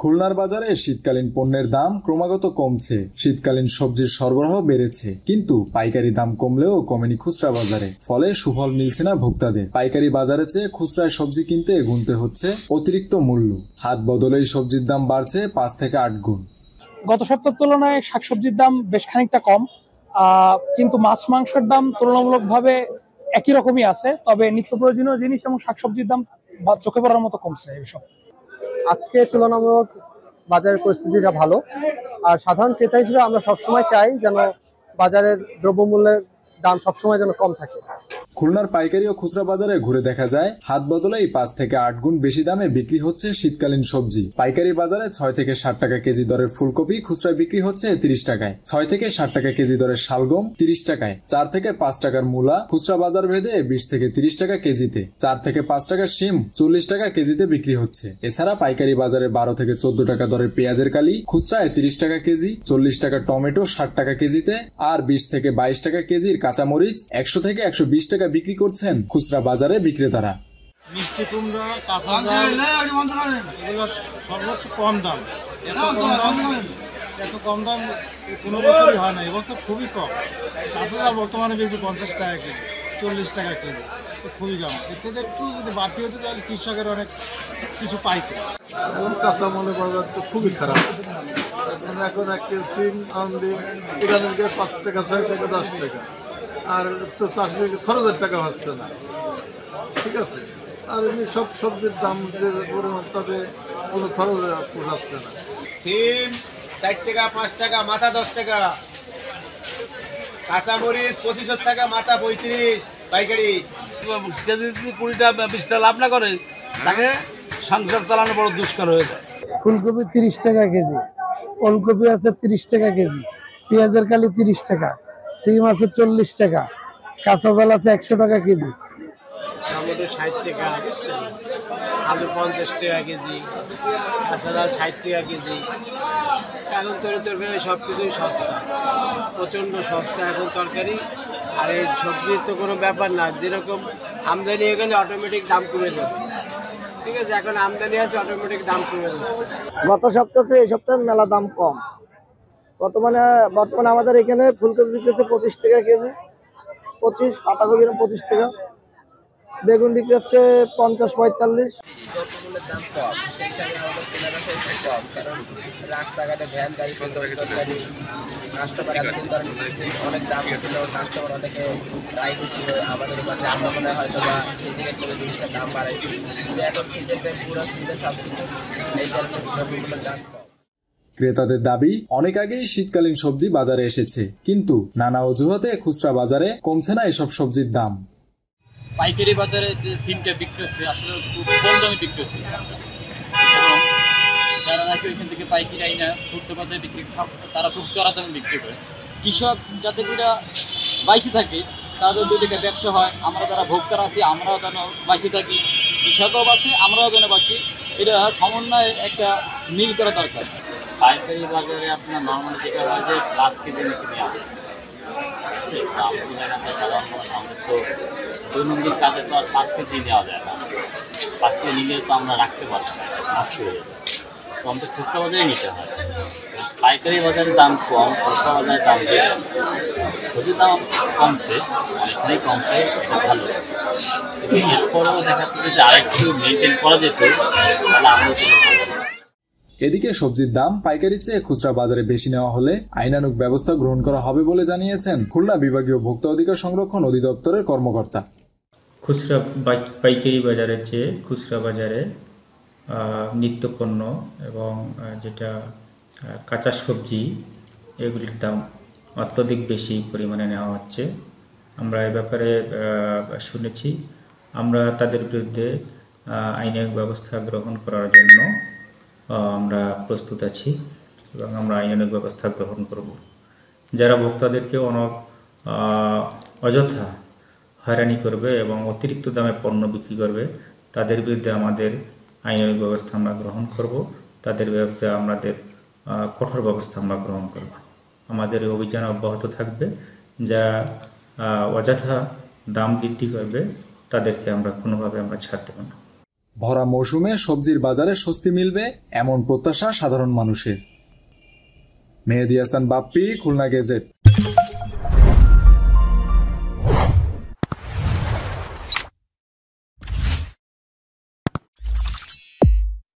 খুলনার বাজারে শীতকালীন পণ্যের দাম ক্রমাগত কমছে। শীতকালীন সবজির সরবরাহ বেড়েছে, কিন্তু পাইকারি দাম কমলেও কমেনি খুচরা বাজারে। ফলে সুফল মিলছে না ভোক্তাদের। পাইকারি বাজারে চেয়ে খুচরায় সবজি কিনতে গুনতে হচ্ছে অতিরিক্ত মূল্য। হাত বদলেই সবজির দাম বাড়ছে 5 থেকে 8 গুণ। গত সপ্তাহের তুলনায় শাকসবজির দাম বেশ খানিকটা কম, কিন্তু মাছ মাংসের দাম তুলনামূলকভাবে একই রকমই আছে। তবে নিত্য প্রয়োজনীয় জিনিস এবং শাকসবজির দাম চোখে পড়ার মতো কমছে এই সপ্তাহে। আজকে তুলনামূলক বাজারের পরিস্থিতিটা ভালো, আর সাধারণ ক্রেতা হিসেবে আমরা সবসময় চাই যেন বাজারের দ্রব্যমূল্যের দাম সবসময় যেন কম থাকে। খুলনার পাইকারি ও খুচরা বাজারে ঘুরে দেখা যায় হাত বদলেই 5 থেকে 8 গুণ বেশি দামে বিক্রি হচ্ছে শীতকালীন সবজি। পাইকারি বাজারে 6 থেকে 60 টাকা কেজি দরের ফুলকপি খুচরায় বিক্রি হচ্ছে 30 টাকায়, 6 থেকে 60 টাকা কেজি দরের শালগম 30 টাকায়, 4 থেকে 5 টাকার মূলা খুচরা বাজার ভেদে 20 থেকে 30 টাকা কেজিতে, 4 থেকে 5 টাকার শিম 40 টাকা কেজিতে বিক্রি হচ্ছে। এছাড়া পাইকারি বাজারে 12 থেকে 14 টাকা দরের পেঁয়াজের কালি খুচরায় 30 টাকা কেজি, 40 টাকা টমেটো 60 টাকা কেজিতে, আর 20 থেকে 22 টাকা কেজির কাঁচামরিচ 100 থেকে 120 টাকা বিক্রি করছেন খুচরা বাজারে বিক্রেতারা। মিষ্টি কুমড়া, কাঁচা এগুলো সর্বোচ্চ কম দাম। এত কম দাম কোনো বছরই হয় না, এবছর খুবই কম। কাঁচা জাল বর্তমানে বেশি 50 টাকা কেজি, 40 টাকা কেজি, খুবই কম। এর থেকে একটু যদি বাড়তি হতো তাহলে কৃষকের অনেক কিছু পাইতো। এখন কাঁচামালের বাজার তো খুবই খারাপ। এখন 1 কেজি সিম আনতে এখানে 5 টাকা, 6 টাকা, 10 টাকা, আর তো চাষির খরচের টাকা হচ্ছে না। ঠিক আছে, আর এমনি সব সবজির দাম যে পরিমাণ, তাতে কোনো খরচ পোষাচ্ছে না। সিম 4 টাকা, 5 টাকা মাথা, 10 টাকা। কাঁচামরিচ 25 টাকা মাথা, 35 পাইকারি। কেজি 20টা 20টা লাভ না করে তাকে সংসার চালানো বড় দুষ্কর হয়ে যায়। ফুলকপি 30 টাকা কেজি, ওলকপি আছে 30 টাকা কেজি, পেঁয়াজের কালি 30 টাকা, সিম আছে 40 টাকা, কাঁচা জাল আছে 100 টাকা কেজি। টমেটো 60 টাকা, আলু 50 টাকা কেজি, কাঁচা জাল 60 টাকা কেজি। এখন তরকারি সব কিছুই সস্তা, প্রচণ্ড সস্তা এখন তরকারি। আর এই সবজির তো কোনো ব্যাপার না, যেরকম আমদানি হয়ে গেলে অটোমেটিক দাম কমে যাবে। ঠিক আছে, এখন আমদানি আছে অটোমেটিক দাম কমে যাচ্ছে। গত সপ্তাহে এই সপ্তাহে মেলা দাম কম। বর্তমানে আমাদের এখানে ফুলকপি বিক্রি হচ্ছে 25 টাকা কেজি, 25, পাতাকপি 25 টাকা, বেগুন বিক্রি হচ্ছে 50-45। দ্রব্যমূল্যের দাম কম, সেই হিসাবে আমাদের কেনাবেচা একটু কম, কারণ রাস্তাঘাটে ভ্যান গাড়ি তরকারি কাস্টমার এতদিন ধরে অনেক দাম ছিল, কাস্টমার অনেকে রায় দিচ্ছিল আমাদের পাশে। আমরা মনে হয় হয়তো বা সিন্ডিকেট করে জিনিসটার দাম বাড়াইছি, কিন্তু এখন সিজনটা পুরো সিজন সব কিছু এই কারণে দ্রব্যমূল্যের দাম কম। ক্রেতাদের দাবি, অনেক আগেই শীতকালীন সবজি বাজারে এসেছে, কিন্তু নানা অজুহাতে খুচরা বাজারে কমছে না এসব সবজির দাম। পাইকারি বাজারে যে সিমটা বিক্রি হচ্ছে আসলে খুব কম দামে বিক্রি হচ্ছে, এবং যারা নাকি ওইখান থেকে পাইকারি আইনা খুচরা বাজারে বিক্রি তারা খুব চড়া দামে বিক্রি করে। কৃষক যাতে করে বাইচে থাকে, তাদের 2 টাকা ব্যবসা হয়। আমরা যারা ভোক্তারা আছি আমরাও যেন বাইচে থাকি, কৃষকও বাঁচে, আমরাও যেন বাঁচি। এটা সমন্বয়ে একটা মিল করা দরকার। পাইকারি বাজারে আপনার নর্মালি যেটা হয় যে 5 কেজি নিচে নেওয়া যায়, তো দৈনন্দিন কাজে তো আর 5 কেজি নেওয়া যায় না। 5 কেজি নিলে তো আমরা রাখতে পারবো না, নষ্ট হয়ে যাবে। তো আমাদের খুচরা বাজারে নিতে হয়। পাইকারি বাজারের দাম কম, খুচরা বাজারের দাম বেশি। যদি দাম কমছে, অনেকটাই কমছে, এটা ভালো। এরপরেও দেখা যাচ্ছে যদি আরেকটু মেনটেন করা যেত তাহলে আমাদের জন্য ভালো। এদিকে সবজির দাম পাইকারি চেয়ে খুচরা বাজারে বেশি নেওয়া হলে আইনানুগ ব্যবস্থা গ্রহণ করা হবে বলে জানিয়েছেন খুলনা বিভাগীয় ভোক্তা অধিকার সংরক্ষণ অধিদপ্তরের কর্মকর্তা। খুচরা পাইকারি বাজারের চেয়ে খুচরা বাজারে নিত্যপণ্য এবং যেটা কাঁচা সবজি এগুলির দাম অত্যধিক বেশি পরিমাণে নেওয়া হচ্ছে। আমরা এ ব্যাপারে শুনেছি। আমরা তাদের বিরুদ্ধে আইনানুগ ব্যবস্থা গ্রহণ করার জন্য আমরা প্রস্তুত আছি এবং আমরা আইনানুগ ব্যবস্থা গ্রহণ করব। যারা ভোক্তাদেরকে অযথা হয়রানি করবে এবং অতিরিক্ত দামে পণ্য বিক্রি করবে, তাদের বিরুদ্ধে আমাদের আইনানুগ ব্যবস্থা আমরা গ্রহণ করব। তাদের বিরুদ্ধে আমাদের কঠোর ব্যবস্থা আমরা গ্রহণ করব। আমাদের অভিযান অব্যাহত থাকবে। যারা অযথা দাম বৃদ্ধি করবে তাদেরকে আমরা কোনোভাবে ছাড় দেব না। ভরা মৌসুমে সবজির বাজারে স্বস্তি মিলবে এমন প্রত্যাশা সাধারণ মানুষের। মেহেদী হাসান বাপ্পি, খুলনা গেজেট।